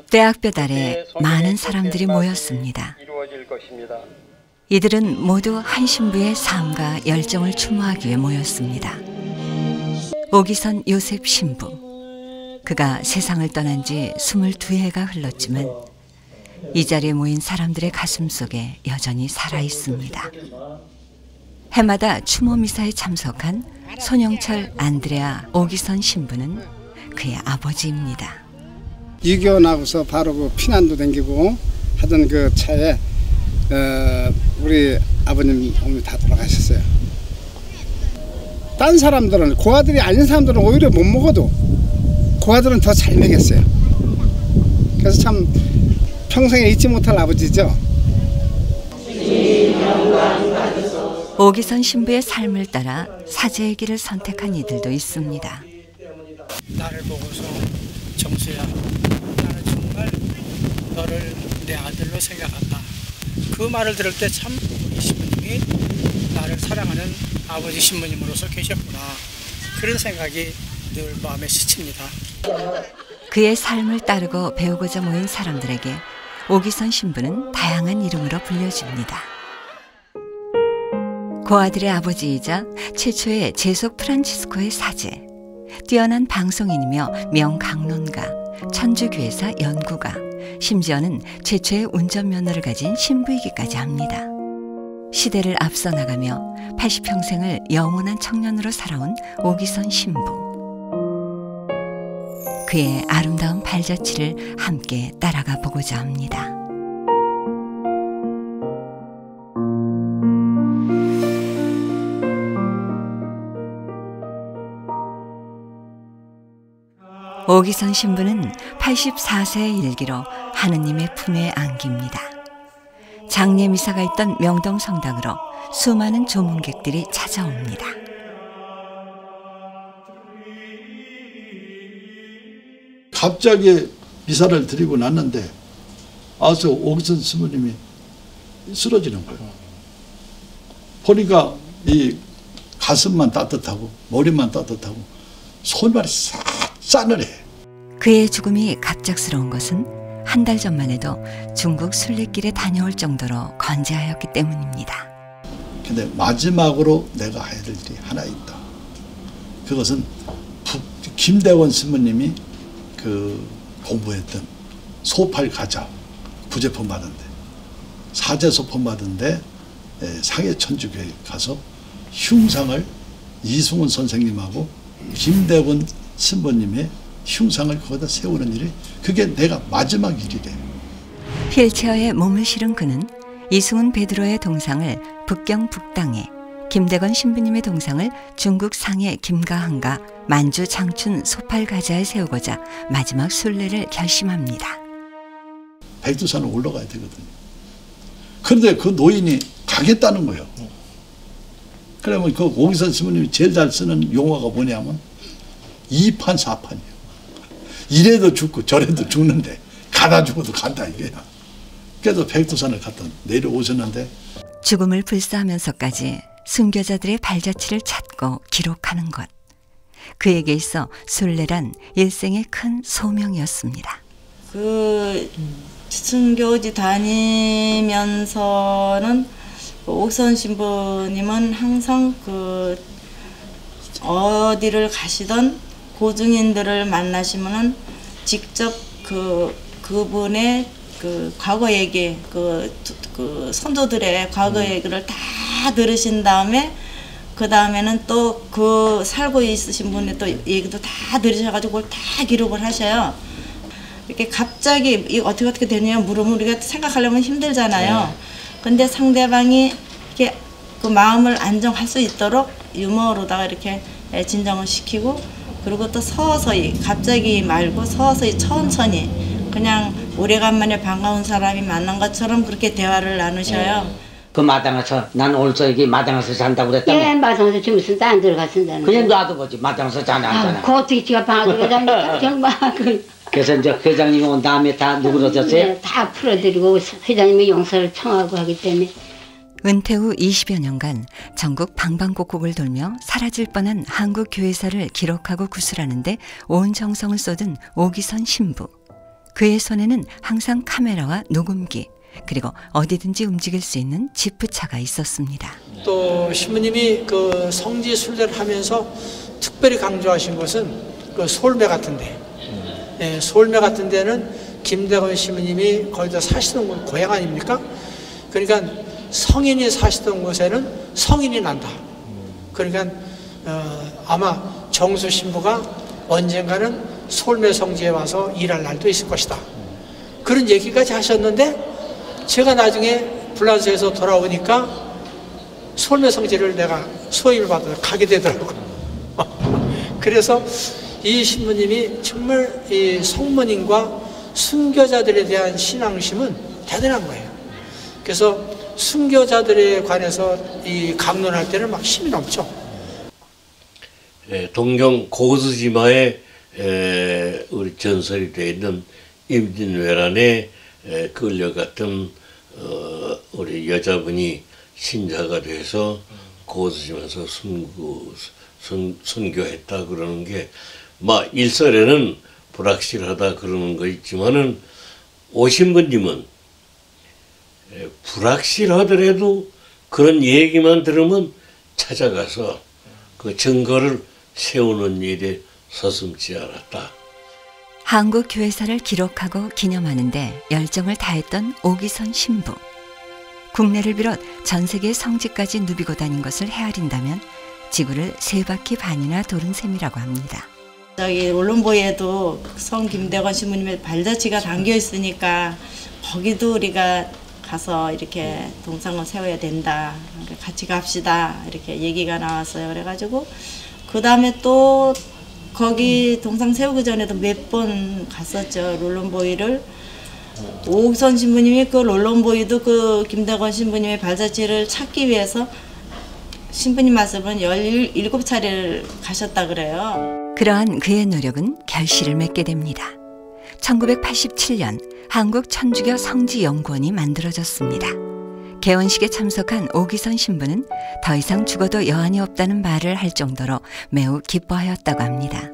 떼학볕 아래 많은 사람들이 모였습니다. 이들은 모두 한 신부의 삶과 열정을 추모하기 위해 모였습니다. 오기선 요셉 신부. 그가 세상을 떠난 지 22해가 흘렀지만 이 자리에 모인 사람들의 가슴 속에 여전히 살아있습니다. 해마다 추모 미사에 참석한 손영철 안드레아 오기선 신부는 그의 아버지입니다. 이교 나고서 바로 그 피난도 댕기고 하던 그 차에 우리 아버님 어머니 다 돌아가셨어요. 딴 사람들은 고아들이 아닌 사람들은 오히려 못 먹어도 고아들은 더 잘 먹였어요. 그래서 참 평생에 잊지 못할 아버지죠. 오기선 신부의 삶을 따라 사제의 길을 선택한 이들도 있습니다. 나를 보고서 정수야, 나는 정말 너를 내 아들로 생각한다. 그 말을 들을 때 참 우리 신부님이 나를 사랑하는 아버지 신부님으로서 계셨구나. 그런 생각이 늘 마음에 스칩니다. 그의 삶을 따르고 배우고자 모인 사람들에게 오기선 신부는 다양한 이름으로 불려집니다. 고아들의 아버지이자 최초의 제속 프란치스코의 사제, 뛰어난 방송인이며 명강론가, 천주교회사 연구가, 심지어는 최초의 운전면허를 가진 신부이기까지 합니다. 시대를 앞서 나가며 80평생을 영원한 청년으로 살아온 오기선 신부. 그의 아름다운 발자취를 함께 따라가 보고자 합니다. 오기선 신부는 84세의 일기로 하느님의 품에 안깁니다. 장례 미사가 있던 명동 성당으로 수많은 조문객들이 찾아옵니다. 갑자기 미사를 드리고 났는데 아서 오기선 신부님이 쓰러지는 거예요. 보니까 이 가슴만 따뜻하고 머리만 따뜻하고 손발이 싹 싸늘해. 그의 죽음이 갑작스러운 것은 한 달 전만 해도 중국 순례길에 다녀올 정도로 건재하였기 때문입니다. 근데 마지막으로 내가 해야 될 일이 하나 있다. 그것은 김대원 신부님이 그 공부했던 소팔 가자 부제품 받은데 사제 소품 받은데 상해천주교에 가서 흉상을 이승훈 선생님하고 김대원 신부님의 흉상을 거기다 세우는 일이 그게 내가 마지막 일이래. 휠체어에 몸을 실은 그는 이승훈 베드로의 동상을 북경 북당에, 김대건 신부님의 동상을 중국 상해 김가한과 만주 장춘 소팔가자에 세우고자 마지막 순례를 결심합니다. 백두산에 올라가야 되거든요. 그런데 그 노인이 가겠다는 거예요. 그러면 그 오기선 신부님이 제일 잘 쓰는 용어가 뭐냐면 2판 4판이에요. 이래도 죽고 저래도 죽는데 가다 죽어도 간다 이거야. 그래서 백두산을 갔다 내려오셨는데 죽음을 불사하면서까지 순교자들의 발자취를 찾고 기록하는 것. 그에게 있어 순례란 일생의 큰 소명이었습니다. 그 순교지 다니면서는 오기선 신부님은 항상 그 어디를 가시던 고증인들을 만나시면은 직접 그분의 그 과거 얘기, 그 선조들의 과거 얘기를 다 들으신 다음에 그 다음에는 또 그 살고 있으신 분의 또 얘기도 다 들으셔가지고 그걸 다 기록을 하셔요. 이렇게 갑자기 이거 어떻게 되냐 물으면 우리가 생각하려면 힘들잖아요. 근데 상대방이 이렇게 그 마음을 안정할 수 있도록 유머로다가 이렇게 진정을 시키고, 그리고 또 서서히, 갑자기 말고 서서히 천천히 그냥 오래간만에 반가운 사람이 만난 것처럼 그렇게 대화를 나누셔요. 그 마당에서 난 올서 여기 마당에서 잔다고 그랬다며. 예, 마당에서 지금 있으면 안 들어갔습니다. 그냥 놔도 보지 마당에서 자네 안 자네. 그 어떻게 지가 방에 들어갑니까? 정말. 그래서 이제 회장님이 온 다음에 다 누그러졌어요? 네, 다 풀어드리고 회장님이 용서를 청하고 하기 때문에. 은퇴 후 20여 년간 전국 방방곡곡을 돌며 사라질 뻔한 한국 교회사를 기록하고 구술하는 데 온 정성을 쏟은 오기선 신부. 그의 손에는 항상 카메라와 녹음기, 그리고 어디든지 움직일 수 있는 지프차가 있었습니다. 또 신부님이 그 성지 순례를 하면서 특별히 강조하신 것은 그 솔매 같은데, 예, 솔매 같은 데는 김대건 신부님이 거기다 사시던 곳 고향 아닙니까? 그러니까 성인이 사시던 곳에는 성인이 난다. 그러니까 아마 정수 신부가 언젠가는 솔매 성지에 와서 일할 날도 있을 것이다. 그런 얘기까지 하셨는데 제가 나중에 불란서에서 돌아오니까 솔매 성지를 내가 소임을 받아서 가게 되더라고요. 그래서 이 신부님이 정말 이 성모님과 순교자들에 대한 신앙심은 대단한 거예요. 그래서 순교자들에 관해서 이 강론할 때는 막 힘이 넘죠. 동경 고수지마에 우리 전설이 되어 있는 임진왜란에 끌려갔던 우리 여자분이 신자가 돼서 고수지마에서 순교했다 그러는 게 막 일설에는 불확실하다 그러는 거 있지만은 오신 분님은 불확실하더라도 그런 얘기만 들으면 찾아가서 그 증거를 세우는 일에 서슴지 않았다. 한국 교회사를 기록하고 기념하는 데 열정을 다했던 오기선 신부. 국내를 비롯 전 세계 성지까지 누비고 다닌 것을 헤아린다면 지구를 3바퀴 반이나 도른 셈이라고 합니다. 저기 울릉도에도 성 김대건 신부님의 발자취가 담겨 있으니까 거기도 우리가 가서 이렇게 동상을 세워야 된다. 같이 갑시다. 이렇게 얘기가 나왔어요. 그래가지고 그 다음에 또 거기 동상 세우기 전에도 몇 번 갔었죠. 롤런보이를. 오기선 신부님이 그 롤런보이도 그 김대건 신부님의 발자취를 찾기 위해서 신부님 말씀은 17차례를 가셨다 그래요. 그러한 그의 노력은 결실을 맺게 됩니다. 1987년 한국 천주교 성지연구원이 만들어졌습니다. 개원식에 참석한 오기선 신부는 더 이상 죽어도 여한이 없다는 말을 할 정도로 매우 기뻐하였다고 합니다.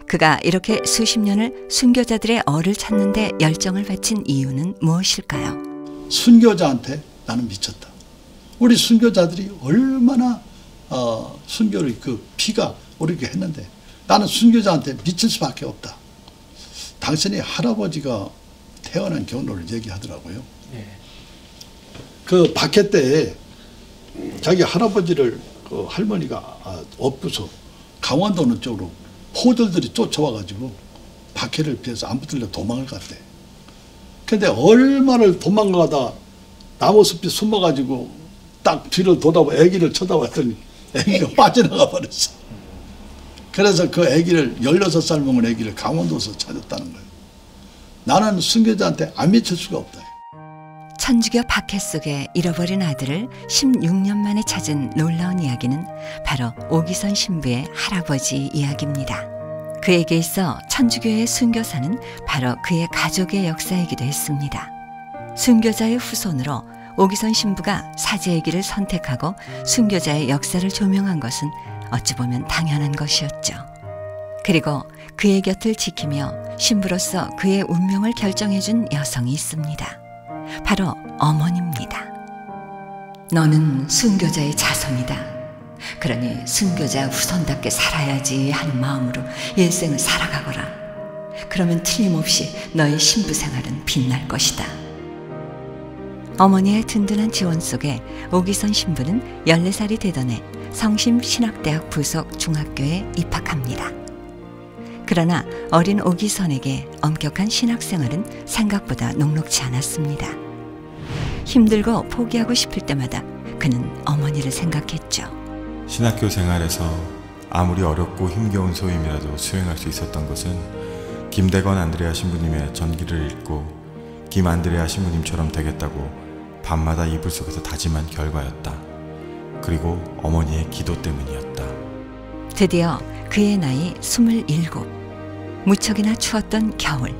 그가 이렇게 수십 년을 순교자들의 얼을 찾는 데 열정을 바친 이유는 무엇일까요? 순교자한테 나는 미쳤다. 우리 순교자들이 얼마나 순교를 그 피가 오르게 했는데 나는 순교자한테 미칠 수밖에 없다. 당신이 할아버지가 태어난 경로를 얘기하더라고요. 그 박해 때 자기 할아버지를 그 할머니가 업고서 강원도 쪽으로 포들들이 쫓아와가지고 박해를 피해서 안 붙으려 도망을 갔대. 근데 얼마를 도망가다 나무숲에 숨어가지고 딱 뒤를 돌아보고 아기를 쳐다봤더니 아기가 빠져나가 버렸어. 그래서 그 아기를 16살 먹은 아기를 강원도에서 찾았다는 거예요. 나는 순교자한테 안 미칠 수가 없다. 천주교 박해 속에 잃어버린 아들을 16년 만에 찾은 놀라운 이야기는 바로 오기선 신부의 할아버지 이야기입니다. 그에게 있어 천주교의 순교사는 바로 그의 가족의 역사이기도 했습니다. 순교자의 후손으로 오기선 신부가 사제의 길을 선택하고 순교자의 역사를 조명한 것은 어찌 보면 당연한 것이었죠. 그리고 그의 곁을 지키며 신부로서 그의 운명을 결정해준 여성이 있습니다. 바로 어머니입니다. 너는 순교자의 자손이다. 그러니 순교자 후손답게 살아야지 하는 마음으로 일생을 살아가거라. 그러면 틀림없이 너의 신부 생활은 빛날 것이다. 어머니의 든든한 지원 속에 오기선 신부는 14살이 되던 해 성심신학대학 부속 중학교에 입학합니다. 그러나 어린 오기선에게 엄격한 신학생활은 생각보다 녹록지 않았습니다. 힘들고 포기하고 싶을 때마다 그는 어머니를 생각했죠. 신학교 생활에서 아무리 어렵고 힘겨운 소임이라도 수행할 수 있었던 것은 김대건 안드레아 신부님의 전기를 읽고 김안드레아 신부님처럼 되겠다고 밤마다 이불 속에서 다짐한 결과였다. 그리고 어머니의 기도 때문이었다. 드디어 그의 나이 27. 무척이나 추웠던 겨울,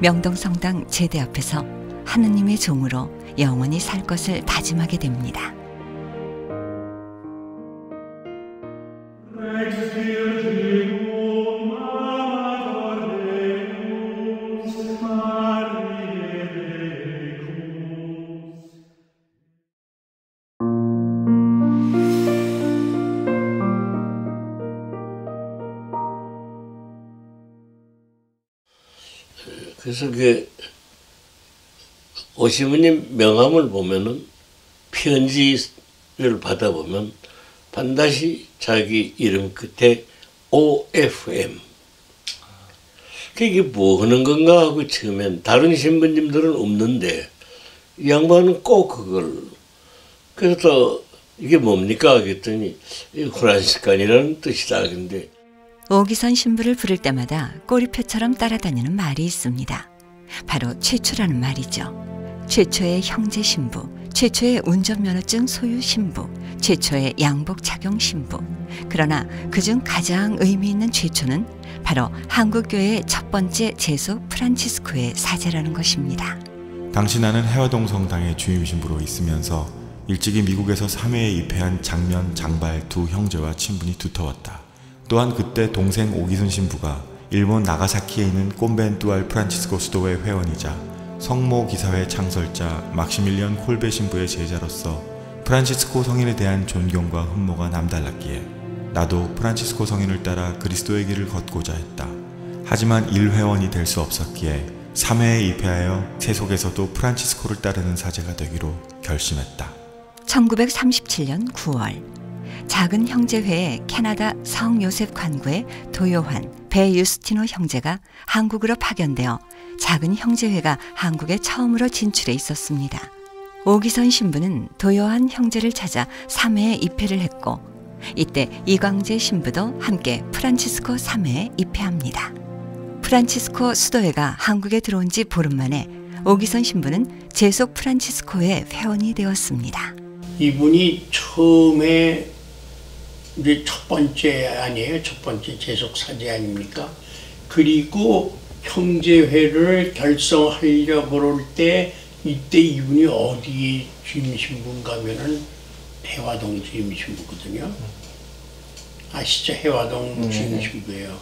명동성당 제대 앞에서 하느님의 종으로 영원히 살 것을 다짐하게 됩니다. 그래서 그 오시모님 명함을 보면은 편지를 받아보면 반드시 자기 이름 끝에 OFM. 그게 뭐 하는 건가 하고 처음엔 다른 신부님들은 없는데 이 양반은 꼭 그걸. 그래서 이게 뭡니까 하겠더니 프란시스칸이라는 뜻이다. 근데 오기선 신부를 부를 때마다 꼬리표처럼 따라다니는 말이 있습니다. 바로 최초라는 말이죠. 최초의 형제 신부, 최초의 운전면허증 소유 신부, 최초의 양복 착용 신부. 그러나 그중 가장 의미 있는 최초는 바로 한국교회의 첫 번째 제소 프란치스코의 사제라는 것입니다. 당시 나는 해화동 성당의 주임 신부로 있으면서 일찍이 미국에서 3회에 입회한 장면, 장발 두 형제와 친분이 두터웠다. 또한 그때 동생 오기순 신부가 일본 나가사키에 있는 꼼벤뚜알 프란치스코 수도회 회원이자 성모 기사회 창설자 막시밀리언 콜베 신부의 제자로서 프란치스코 성인에 대한 존경과 흠모가 남달랐기에 나도 프란치스코 성인을 따라 그리스도의 길을 걷고자 했다. 하지만 1회원이 될 수 없었기에 3회에 입회하여 세속에서도 프란치스코를 따르는 사제가 되기로 결심했다. 1937년 9월 작은 형제회의 캐나다 성요셉 관구의 도요환, 배유스티노 형제가 한국으로 파견되어 작은 형제회가 한국에 처음으로 진출해 있었습니다. 오기선 신부는 도요환 형제를 찾아 3회에 입회를 했고 이때 이광재 신부도 함께 프란치스코 3회에 입회합니다. 프란치스코 수도회가 한국에 들어온 지 보름 만에 오기선 신부는 제속 프란치스코의 회원이 되었습니다. 이분이 처음에 이제 첫 번째 아니에요? 첫 번째 제속 사제 아닙니까? 그리고 형제회를 결성하려고 그럴 때 이때 이분이 어디 주임 신부인가 하면은 해화동 주임 신부거든요. 아시죠? 해화동 주임 신부예요.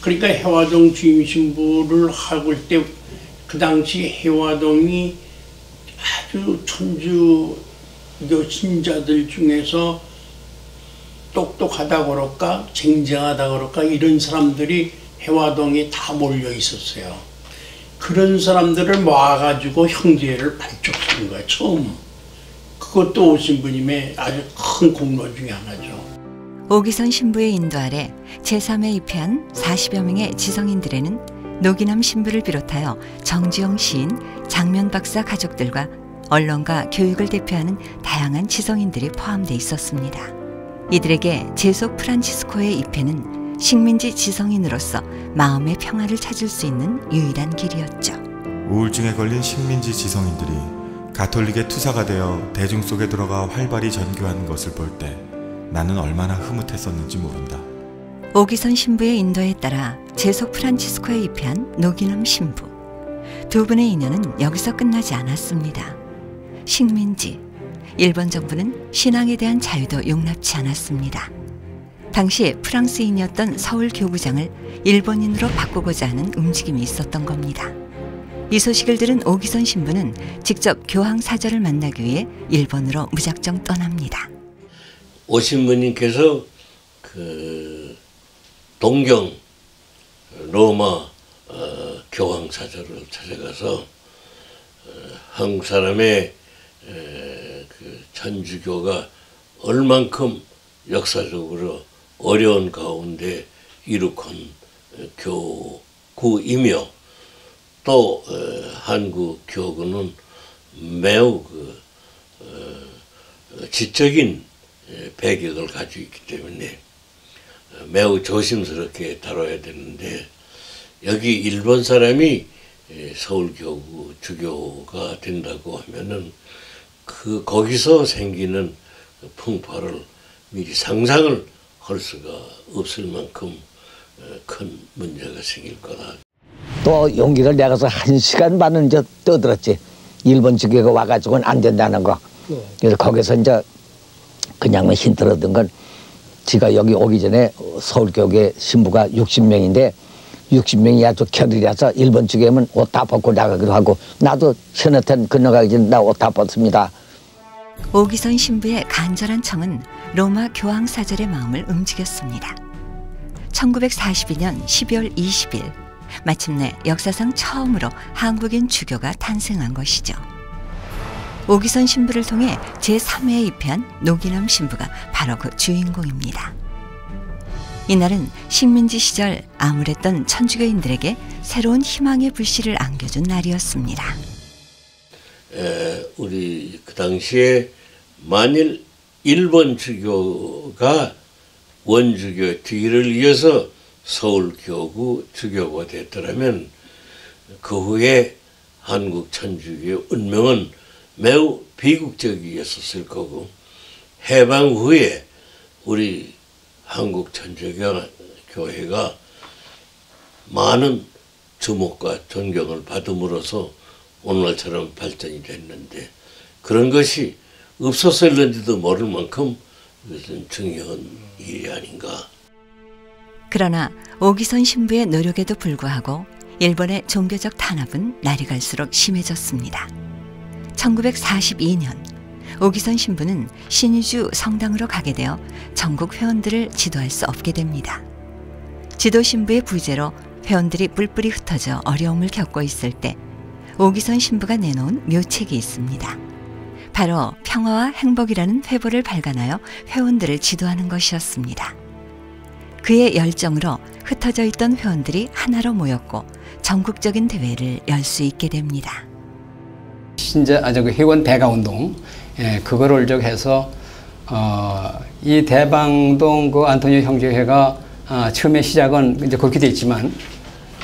그러니까 해화동 주임 신부를 하고 올 때 그 당시 해화동이 아주 천주 신자들 중에서 똑똑하다 그럴까 쟁쟁하다 그럴까 이런 사람들이 해화동에 다 몰려 있었어요. 그런 사람들을 모아가지고 형제를 발족시킨 거예요. 처음. 그것도 오신부님의 아주 큰 공로 중에 하나죠. 오기선 신부의 인도 아래 제3회 입회한 40여 명의 지성인들에는 노기남 신부를 비롯하여 정지영 시인, 장면 박사 가족들과 언론과 교육을 대표하는 다양한 지성인들이 포함되어 있었습니다. 이들에게 제속 프란치스코의 입회는 식민지 지성인으로서 마음의 평화를 찾을 수 있는 유일한 길이었죠. 우울증에 걸린 식민지 지성인들이 가톨릭의 투사가 되어 대중 속에 들어가 활발히 전교하는 것을 볼 때 나는 얼마나 흐뭇했었는지 모른다. 오기선 신부의 인도에 따라 제속 프란치스코에 입회한 노기남 신부. 두 분의 인연은 여기서 끝나지 않았습니다. 식민지, 일본 정부는 신앙에 대한 자유도 용납치 않았습니다. 당시 프랑스인이었던 서울 교구장을 일본인으로 바꾸고자 하는 움직임이 있었던 겁니다. 이 소식을 들은 오기선 신부는 직접 교황 사절을 만나기 위해 일본으로 무작정 떠납니다. 오신부님께서 그 동경 로마 교황 사절을 찾아가서 한국 사람의 그 천주교가 얼만큼 역사적으로 어려운 가운데 이룩한 교구이며 또 한국 교구는 매우 지적인 배경을 가지고 있기 때문에 매우 조심스럽게 다뤄야 되는데 여기 일본 사람이 서울교구 주교가 된다고 하면은 거기서 생기는 풍파를 미리 상상을 할 수가 없을 만큼 큰 문제가 생길 거다. 또 용기를 내가서 1시간 반은 이제 떠들었지. 일본 주교가 와가지고는 안 된다는 거. 그래서 거기서 이제 그냥 힌트를 건 지가 여기 오기 전에 서울교계 신부가 60명인데 60명이 아주 결의라서 일본 주교면 옷 다 벗고 나가기도 하고 나도 세너텐 건너가기 전에 나 옷 다 벗습니다. 오기선 신부의 간절한 청은 로마 교황 사절의 마음을 움직였습니다. 1942년 12월 20일 마침내 역사상 처음으로 한국인 주교가 탄생한 것이죠. 오기선 신부를 통해 제3회에 입회한 노기남 신부가 바로 그 주인공입니다. 이날은 식민지 시절 암울했던 천주교인들에게 새로운 희망의 불씨를 안겨준 날이었습니다. 우리 그 당시에 만일 일본 주교가 원주교 뒤를 이어서 서울교구 주교가 됐더라면 그 후에 한국 천주교의 운명은 매우 비극적이었을 거고, 해방 후에 우리 한국 천주교회가 많은 주목과 존경을 받음으로써 오늘날처럼 발전이 됐는데, 그런 것이 없었을는지도 모를 만큼 이것은 중요한 일이 아닌가. 그러나 오기선 신부의 노력에도 불구하고 일본의 종교적 탄압은 날이 갈수록 심해졌습니다. 1942년 오기선 신부는 신의주 성당으로 가게 되어 전국 회원들을 지도할 수 없게 됩니다. 지도 신부의 부재로 회원들이 뿔뿔이 흩어져 어려움을 겪고 있을 때 오기선 신부가 내놓은 묘책이 있습니다. 바로 평화와 행복이라는 회보를 발간하여 회원들을 지도하는 것이었습니다. 그의 열정으로 흩어져 있던 회원들이 하나로 모였고 전국적인 대회를 열 수 있게 됩니다. 그 회원 대가 운동, 그거를 해서 이 대방동 그 안토니오 형제회가 처음에 시작은 이제 그렇게 돼 있지만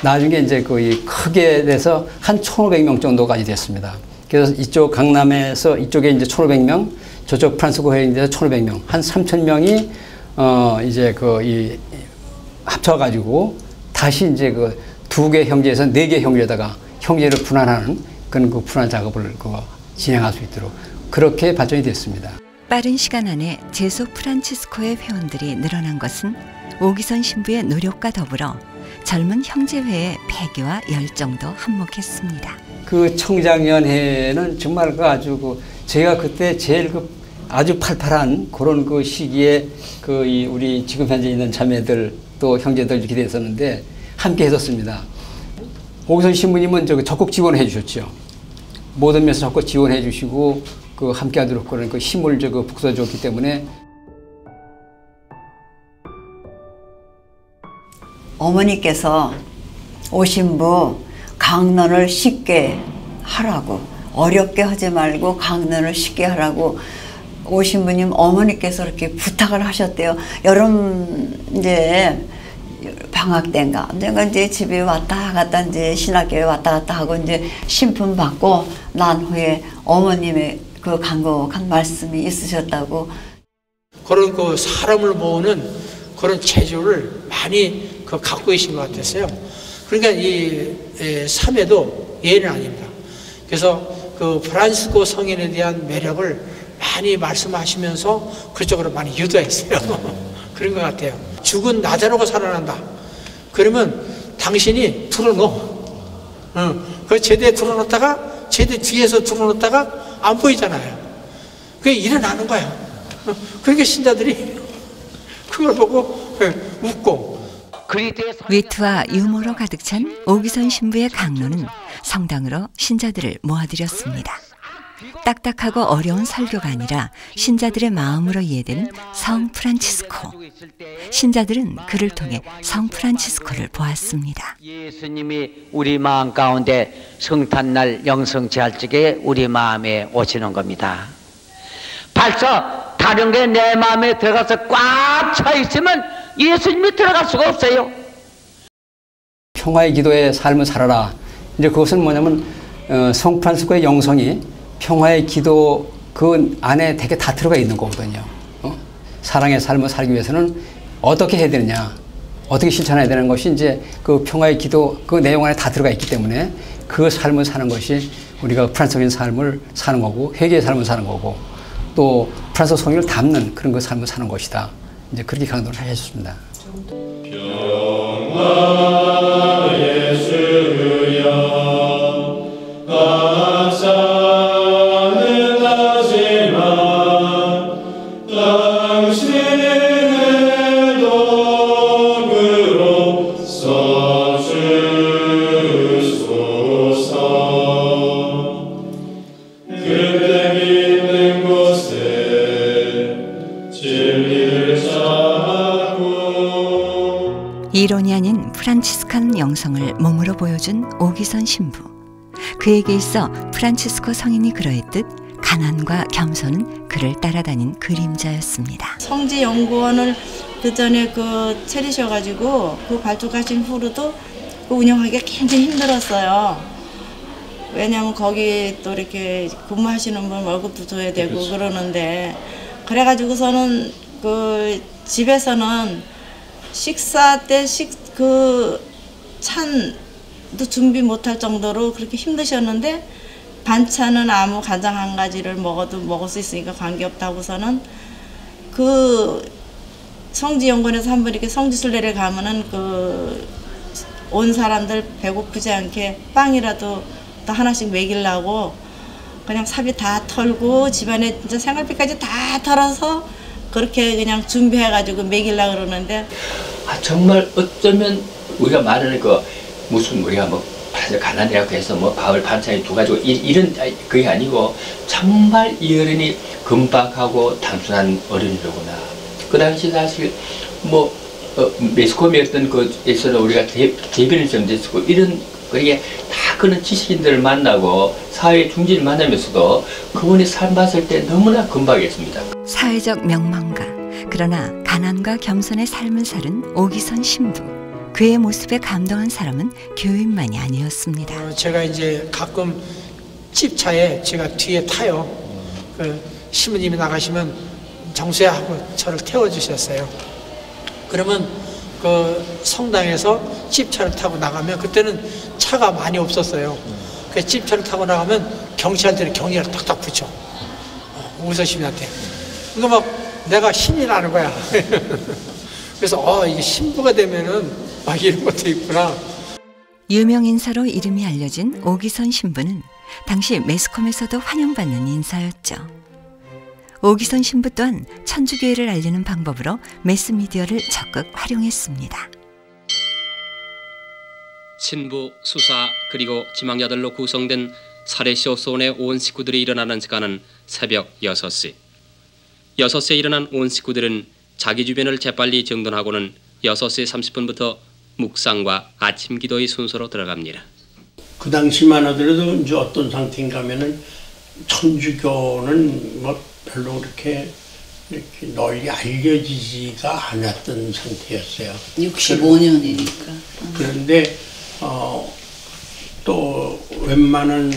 나중에 이제 거의 크게 돼서 한 1,500명 정도까지 됐습니다. 그래서 이쪽 강남에서 이쪽에 이제 1,500명, 저쪽 프란스코 회의인데서 1,500명, 한 3,000명이 이제 이 합쳐가지고 다시 이제 그 2개 형제에서 4개 형제에다가 형제를 분할하는 그런 그 분할 작업을 진행할 수 있도록 그렇게 발전이 됐습니다. 빠른 시간 안에 제소 프란치스코의 회원들이 늘어난 것은 오기선 신부의 노력과 더불어 젊은 형제회의 패기와 열정도 한몫했습니다. 그 청장연회는 정말 아주 제가 그때 제일 아주 팔팔한 그런 그 시기에 우리 지금 현재 있는 자매들 또 형제들 이렇게 됐었는데 함께 했었습니다. 오기선 신부님은 적극 지원해 주셨죠. 모든 면에서 적극 지원해 주시고 함께 하도록 그런 힘을 북돋아줬기 때문에. 어머니께서 오신부 강론을 쉽게 하라고, 어렵게 하지 말고 강론을 쉽게 하라고 오신부님 어머니께서 이렇게 부탁을 하셨대요. 여름 이제 방학 때인가 내가 이제 집에 왔다 갔다 이제 신학교에 왔다 갔다 하고 이제 신품 받고 난 후에 어머님의 그 간곡한 말씀이 있으셨다고. 그런 사람을 모으는 그런 재주를 많이 갖고 계신 것 같았어요. 그러니까 이 삼회도 예는 아닙니다. 그래서 프란시스코 성인에 대한 매력을 많이 말씀하시면서 그쪽으로 많이 유도했어요. 그런 것 같아요. 죽은 나자로가 살아난다. 그러면 당신이 들어놓어. 그 제대에 들어놓다가 제대 뒤에서 들어놓다가 안 보이잖아요. 그게 일어나는 거예요. 그러니까 신자들이 그걸 보고 웃고. 위트와 유머로 가득 찬 오기선 신부의 강론은 성당으로 신자들을 모아들였습니다. 딱딱하고 어려운 설교가 아니라 신자들의 마음으로 이해되는 성 프란치스코. 신자들은 그를 통해 성 프란치스코를 보았습니다. 예수님이 우리 마음 가운데 성탄날 영성 제할 적에 우리 마음에 오시는 겁니다. 벌써 다른 게 내 마음에 들어가서 꽉 차 있으면 예수님이 들어갈 수가 없어요. 평화의 기도의 삶을 살아라. 이제 그것은 뭐냐면 성 프란시스코의 영성이 평화의 기도 그 안에 되게 다 들어가 있는 거거든요. 사랑의 삶을 살기 위해서는 어떻게 해야 되느냐, 어떻게 실천해야 되는 것이 이제 그 평화의 기도 그 내용 안에 다 들어가 있기 때문에 그 삶을 사는 것이 우리가 프란스적인 삶을 사는 거고 회개의 삶을 사는 거고 또 프란스 성인을 담는 그런 그 삶을 사는 것이다. 이제 그렇게 강조를 하셨습니다. 평화 예수여 감사는 하지만 당신의 도구로 써주시오. 이론이 아닌 프란치스칸 영성을 몸으로 보여준 오기선 신부. 그에게 있어 프란치스코 성인이 그러했듯 가난과 겸손은 그를 따라다닌 그림자였습니다. 성지연구원을 그 전에 차리셔가지고 그 발족하신 후로도 운영하기가 굉장히 힘들었어요. 왜냐하면 거기 또 이렇게 근무하시는 분 월급도 줘야 되고 그렇지. 그러는데 그래가지고서는 집에서는 식사 때 찬도 준비 못할 정도로 그렇게 힘드셨는데 반찬은 아무 간장 한 가지를 먹어도 먹을 수 있으니까 관계없다고서는 성지연구원에서 한번 이렇게 성지순례를 가면은 온 사람들 배고프지 않게 빵이라도 또 하나씩 먹이려고 그냥 사비 다 털고 집안에 진짜 생활비까지 다 털어서 그렇게 그냥 준비해가지고 먹이려고 그러는데 정말 어쩌면 우리가 말하는 무슨 우리가 가난이라고 해서 밥을 반찬이 두 가지고 이런 그게 아니고 정말 이 어른이 금박하고 단순한 어른이로구나. 그 당시 사실 매스컴이었던 에서는 우리가 대변을 좀 됐었고 이런 그게 다 그런 지식인들을 만나고 사회 중진을 만나면서도 그분의 삶 봤을 때 너무나 금박했습니다. 사회적 명망가, 그러나 가난과 겸손의 삶을 사는 오기선 신부. 그의 모습에 감동한 사람은 교인만이 아니었습니다. 제가 이제 가끔 집차에 제가 뒤에 타요. 신부님이 나가시면 정수야하고 저를 태워주셨어요. 그러면 성당에서 집차를 타고 나가면 그때는 차가 많이 없었어요. 그 집차를 타고 나가면 경찰들이 경리를 탁탁 붙여. 오기선 신부한테. 그러니까 내가 신이 나는 거야. 그래서 이게 신부가 되면은 이런 것도 있구나. 유명 인사로 이름이 알려진 오기선 신부는 당시 매스컴에서도 환영받는 인사였죠. 오기선 신부 또한 천주교회를 알리는 방법으로 매스미디어를 적극 활용했습니다. 신부, 수사, 그리고 지망자들로 구성된 사례시오소원의 온 식구들이 일어나는 시간은 새벽 6시. 6시에 일어난 온 식구들은 자기 주변을 재빨리 정돈하고는 6시 30분부터 묵상과 아침 기도의 순서로 들어갑니다. 그 당시만 하더라도 이제 어떤 상태인가 하면은 천주교는 별로 이렇게 널리 알려지지가 않았던 상태였어요. 65년이니까. 그런데 또 웬만한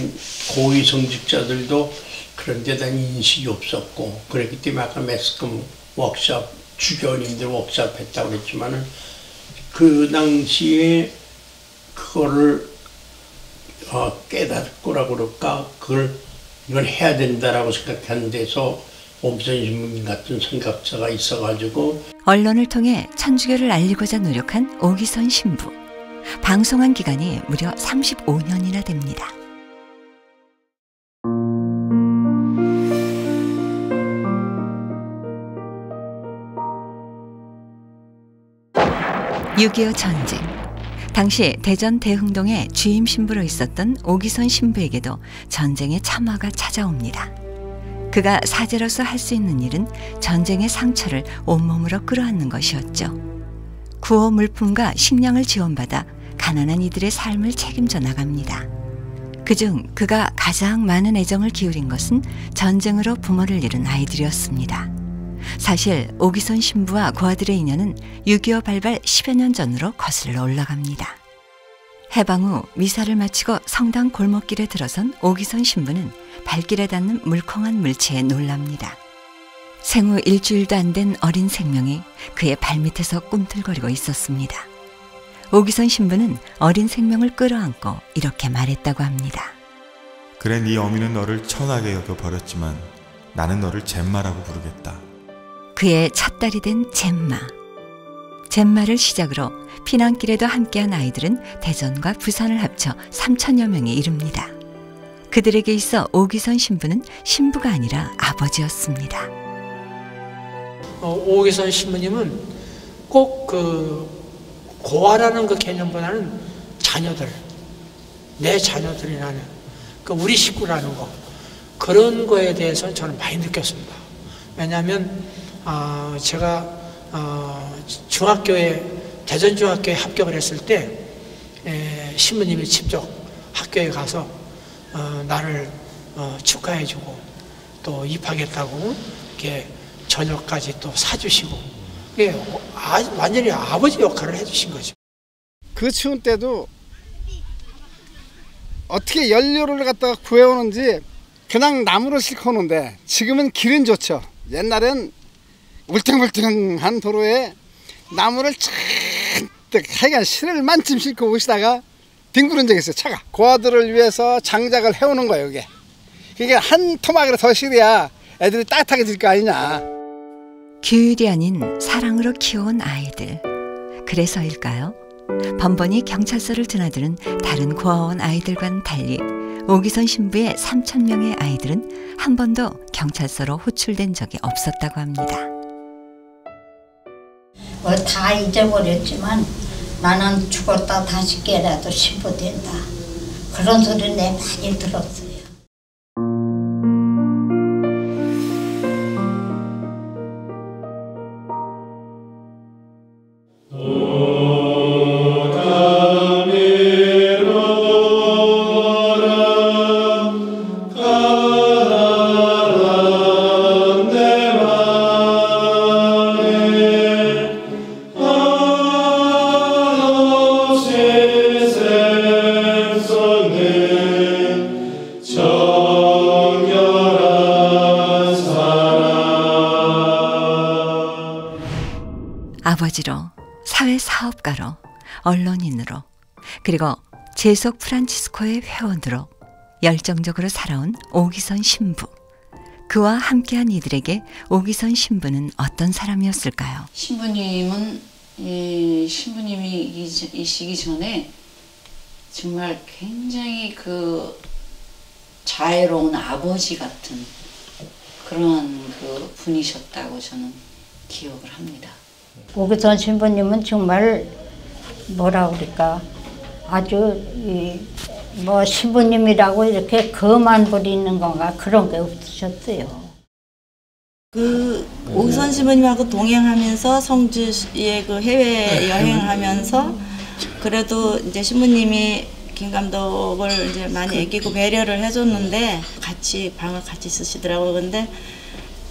고위 성직자들도 그런 데 대한 인식이 없었고 그랬기 때문에 아까 매스컴 워크숍, 주교님들 워크숍 했다고 그랬지만은 그 당시에 그거를 깨닫고라고 그럴까 이걸 해야 된다라고 생각하는 데서 오기선 신부님 같은 생각자가 있어가지고 언론을 통해 천주교를 알리고자 노력한 오기선 신부. 방송한 기간이 무려 35년이나 됩니다. (6.25) 전쟁. 당시 대전 대흥동의 주임 신부로 있었던 오기선 신부에게도 전쟁의 참화가 찾아옵니다. 그가 사제로서 할 수 있는 일은 전쟁의 상처를 온몸으로 끌어안는 것이었죠. 구호 물품과 식량을 지원받아 가난한 이들의 삶을 책임져 나갑니다. 그중 그가 가장 많은 애정을 기울인 것은 전쟁으로 부모를 잃은 아이들이었습니다. 사실 오기선 신부와 그 아들의 인연은 6.25 발발 10여 년 전으로 거슬러 올라갑니다. 해방 후 미사를 마치고 성당 골목길에 들어선 오기선 신부는 발길에 닿는 물컹한 물체에 놀랍니다. 생후 일주일도 안 된 어린 생명이 그의 발밑에서 꿈틀거리고 있었습니다. 오기선 신부는 어린 생명을 끌어안고 이렇게 말했다고 합니다. 그래, 네 어미는 너를 천하게 여겨 버렸지만 나는 너를 젬마라고 부르겠다. 그의 첫 딸이 된 젬마. 젬마를 시작으로 피난길에도 함께한 아이들은 대전과 부산을 합쳐 3,000여 명에 이릅니다. 그들에게 있어 오기선 신부는 신부가 아니라 아버지였습니다. 오기선 신부님은 꼭 고아라는 그 개념보다는 자녀들, 내 자녀들이라는 우리 식구라는 거, 그런 거에 대해서 저는 많이 느꼈습니다. 왜냐하면 제가 중학교에 대전중학교에 합격을 했을 때 신부님이 직접 학교에 가서 나를 축하해주고 또 입학했다고 이렇게 저녁까지 또 사주시고 완전히 아버지 역할을 해주신 거죠. 그 추운 때도 어떻게 연료를 갖다가 구해오는지 그냥 나무로 싣고 오는데 지금은 길은 좋죠. 옛날엔 울퉁불퉁한 도로에 나무를 잔뜩 하여간 실을 만쯤 싣고 오시다가 뒹구른 적이 있어요. 차가. 고아들을 위해서 장작을 해오는 거예요. 이게. 그게 한 토막으로 더 실어야 애들이 따뜻하게 질 거 아니냐. 규율이 아닌 사랑으로 키워온 아이들. 그래서일까요? 번번이 경찰서를 드나드는 다른 고아원 아이들과는 달리 오기선 신부의 3,000명의 아이들은 한 번도 경찰서로 호출된 적이 없었다고 합니다. 뭐 다 잊어버렸지만 나는 죽었다 다시 깨라도 신부 된다. 그런 소리 내 많이 들었어요. 아버지로, 사회사업가로, 언론인으로, 그리고 재속 프란치스코의 회원으로 열정적으로 살아온 오기선 신부. 그와 함께한 이들에게 오기선 신부는 어떤 사람이었을까요? 신부님은 신부님이시기 전에 정말 굉장히 그 자애로운 아버지 같은 그런 그 분이셨다고 저는 기억을 합니다. 오기선 신부님은 정말 뭐라 그럴까 아주 뭐 신부님이라고 이렇게 그만 부리는 건가 그런 게 없으셨어요. 그 오기선 신부님하고 동행하면서 성주에 그 해외 여행하면서 그래도 이제 신부님이 김 감독을 이제 많이 애기고 배려를 해줬는데 같이 방을 같이 쓰시더라고요. 근데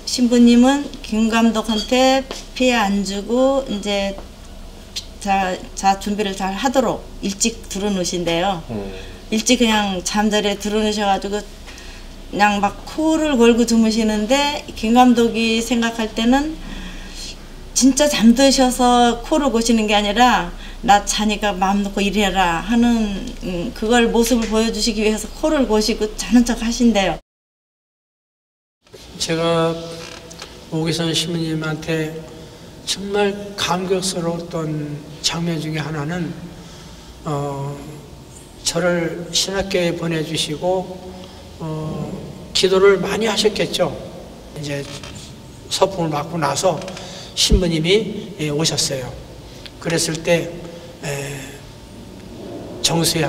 신부님은 김 감독한테 피해 안 주고 이제 자 준비를 잘 하도록 일찍 들어놓으신대요. 일찍 그냥 잠자리에 들어놓으셔가지고 그냥 막 코를 골고 주무시는데 김 감독이 생각할 때는 진짜 잠드셔서 코를 고시는 게 아니라 나 자니까 마음 놓고 일해라 하는 그걸 모습을 보여주시기 위해서 코를 고시고 자는 척 하신대요. 제가 오기선 신부님한테 정말 감격스러웠던 장면 중에 하나는 저를 신학교에 보내주시고 기도를 많이 하셨겠죠. 이제 서풍을 맞고 나서 신부님이 오셨어요. 그랬을 때 정수야,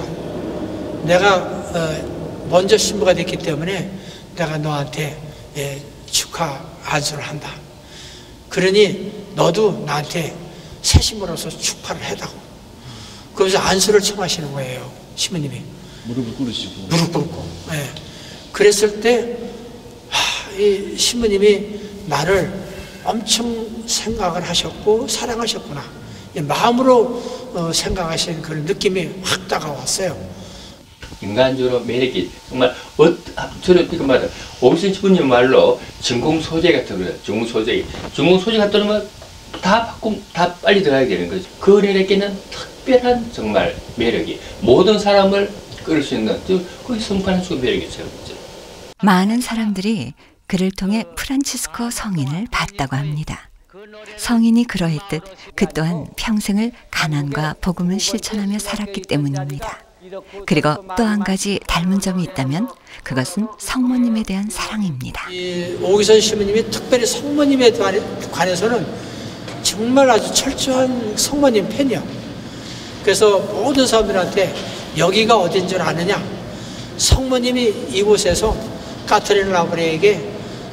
내가 먼저 신부가 됐기 때문에 내가 너한테 축하 안수를 한다. 그러니 너도 나한테 세심으로서 축하를 해다고. 그래서 안수를 청하시는 거예요. 신부님이. 무릎을 꿇으시고. 무릎 꿇고. 예. 그랬을 때 이 신부님이 나를 엄청 생각을 하셨고 사랑하셨구나. 마음으로 생각하시는 그런 느낌이 확 다가왔어요. 인간적으로 매력이 정말 저는 이거 말이야. 오기선 신부님 말로 전공 소재 같은 거예요. 전공 소재 같은 거면 다 빨리 들어가야 되는 거죠. 그녀에게는 특별한 정말 매력이 모든 사람을 끌을 수 있는 거기 성판한 수 매력이 있어요. 많은 사람들이 그를 통해 프란치스코 성인을 봤다고 합니다. 성인이 그러했듯 그 또한 평생을 가난과 복음을 실천하며 살았기 때문입니다. 그리고 또 한 가지 닮은 점이 있다면 그것은 성모님에 대한 사랑입니다. 이 오기선 신부님이 특별히 성모님에 관해서는 정말 아주 철저한 성모님 팬이요. 그래서 모든 사람들한테 여기가 어딘 줄 아느냐, 성모님이 이곳에서 카트린 라브레에게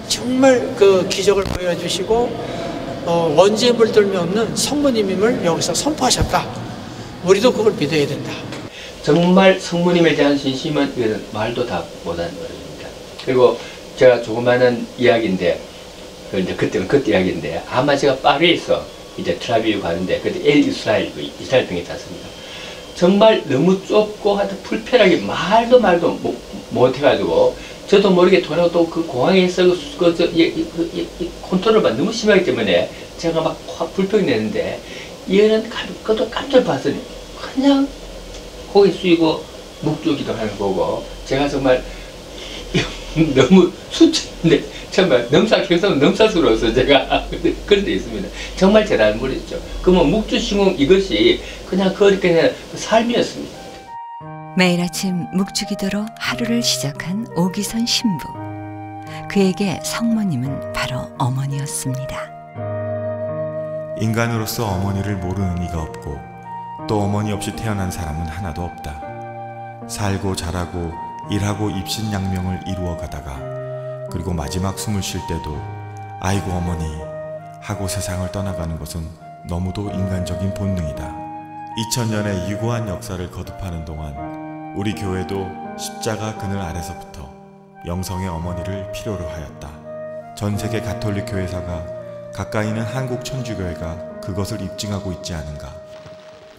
정말 그 기적을 보여주시고 원죄에 물들미 없는 성모님임을 여기서 선포하셨다. 우리도 그걸 믿어야 된다. 정말 성모님에 대한 신심은 이거는 말도 다 못하는 것입니다. 그리고 제가 조그마한 이야기인데, 그때 이야기인데, 아마 제가 파리에서 이제 트라비브 가는데, 그때 이스라엘 병이 탔습니다. 정말 너무 좁고 하여튼 불편하게 말도 못해가지고, 저도 모르게 돌아가고 또 그 공항에서 컨트롤만 너무 심하기 때문에 제가 막 확 불평이 내는데, 얘는 깜짝 봤더니 그냥 고개 숙이고 묵주기도 하는 거고, 제가 정말 너무 수치인데 정말 넘사스러워서 제가 그런 데 있습니다. 정말 대단한 분이죠. 그러면 묵주시공 이것이 그냥 그렇게 삶이었습니다. 매일 아침 묵주기도로 하루를 시작한 오기선 신부. 그에게 성모님은 바로 어머니였습니다. 인간으로서 어머니를 모르는 이가 없고 또 어머니 없이 태어난 사람은 하나도 없다. 살고 자라고 일하고 입신양명을 이루어 가다가 그리고 마지막 숨을 쉴 때도 아이고 어머니 하고 세상을 떠나가는 것은 너무도 인간적인 본능이다. 2000년의 유구한 역사를 거듭하는 동안 우리 교회도 십자가 그늘 아래서부터 영성의 어머니를 필요로 하였다. 전 세계 가톨릭 교회사가 가까이는 한국 천주교회가 그것을 입증하고 있지 않은가.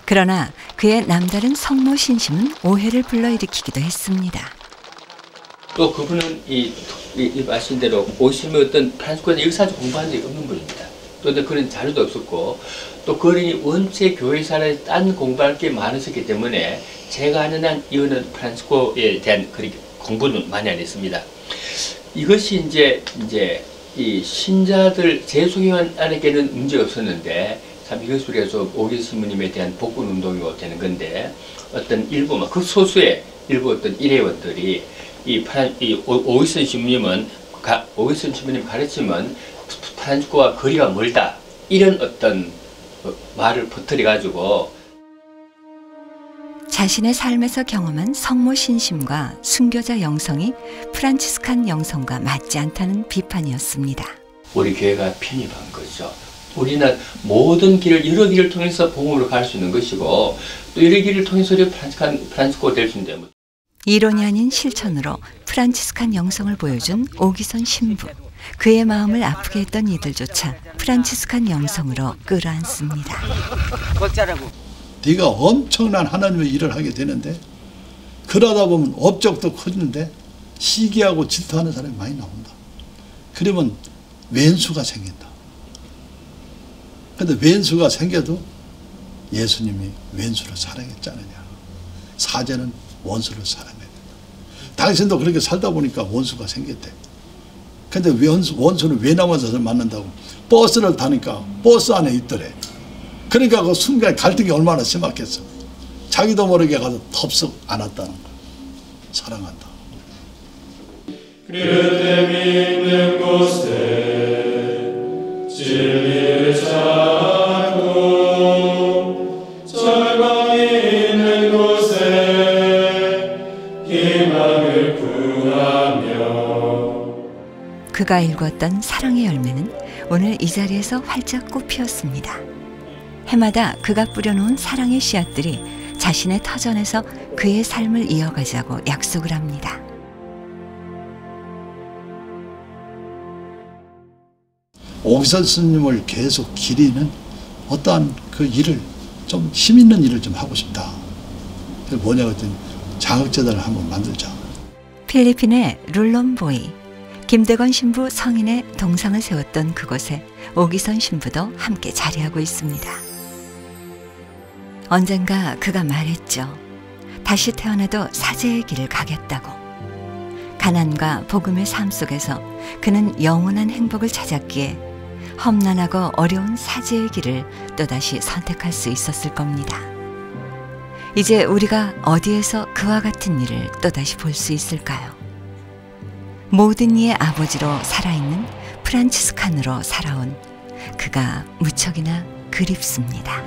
그러나 그의 남다른 성모 신심은 오해를 불러일으키기도 했습니다. 또 그분은 이 말씀 대로 오시면 어떤 프란치스코에서 역사적 공부한 적이 없는 분입니다. 또 그런 자료도 없었고, 또 그분이 원체 교회사를 딴 공부할 게 많으셨기 때문에 제가 아는 한 이거는 프란치스코에 대한 그렇게 공부는 많이 안 했습니다. 이것이 이제 이 신자들 재소교환에게는 문제가 없었는데, 참 이것이 우리가 오기선 신부님에 대한 복군 운동이 되는 건데, 어떤 일부 그 소수의 일부 어떤 일회원들이 오기선 신부님 가르치면 프란치스코와 거리가 멀다, 이런 어떤 말을 퍼뜨려 가지고 자신의 삶에서 경험한 성모 신심과 순교자 영성이 프란치스칸 영성과 맞지 않다는 비판이었습니다. 우리 교회가 편입한 거죠. 우리는 모든 길을 여러 길을 통해서 복음으로 갈 수 있는 것이고, 또 여러 길을 통해서 프란치스코가 될 수 있는데, 이론이 아닌 실천으로 프란치스칸 영성을 보여준 오기선 신부. 그의 마음을 아프게 했던 이들조차 프란치스칸 영성으로 끌어안습니다. 네가 엄청난 하나님의 일을 하게 되는데, 그러다 보면 업적도 커지는데 시기하고 질투하는 사람이 많이 나온다. 그러면 왼수가 생긴다. 근데 왼수가 생겨도 예수님이 왼수를 사랑했지 않느냐. 사제는 원수를 사랑해야 된다. 당신도 그렇게 살다 보니까 원수가 생겼대. 근데 원수는 외나무에서 만난다고 버스를 타니까 버스 안에 있더래. 그러니까 그 순간 갈등이 얼마나 심했겠어. 자기도 모르게 가서 덥석 안았다는 거. 사랑한다. 그때 믿는 곳에 진리를 찾고, 절망이 있는 곳에 희망을 구하며. 그가 일궜던 사랑의 열매는 오늘 이 자리에서 활짝 꽃 피었습니다. 해마다 그가 뿌려놓은 사랑의 씨앗들이 자신의 터전에서 그의 삶을 이어가자고 약속을 합니다. 오기선 스님을 계속 기리는 어떠한 그 일을 좀 힘있는 일을 좀 하고 싶다. 그게 뭐냐고 했더니 장학재단을 한번 만들자. 필리핀의 룰롬보이, 김대건 신부 성인의 동상을 세웠던 그곳에 오기선 신부도 함께 자리하고 있습니다. 언젠가 그가 말했죠. 다시 태어나도 사제의 길을 가겠다고. 가난과 복음의 삶 속에서 그는 영원한 행복을 찾았기에 험난하고 어려운 사제의 길을 또다시 선택할 수 있었을 겁니다. 이제 우리가 어디에서 그와 같은 일을 또다시 볼 수 있을까요? 모든 이의 아버지로 살아있는 프란치스칸으로 살아온 그가 무척이나 그립습니다.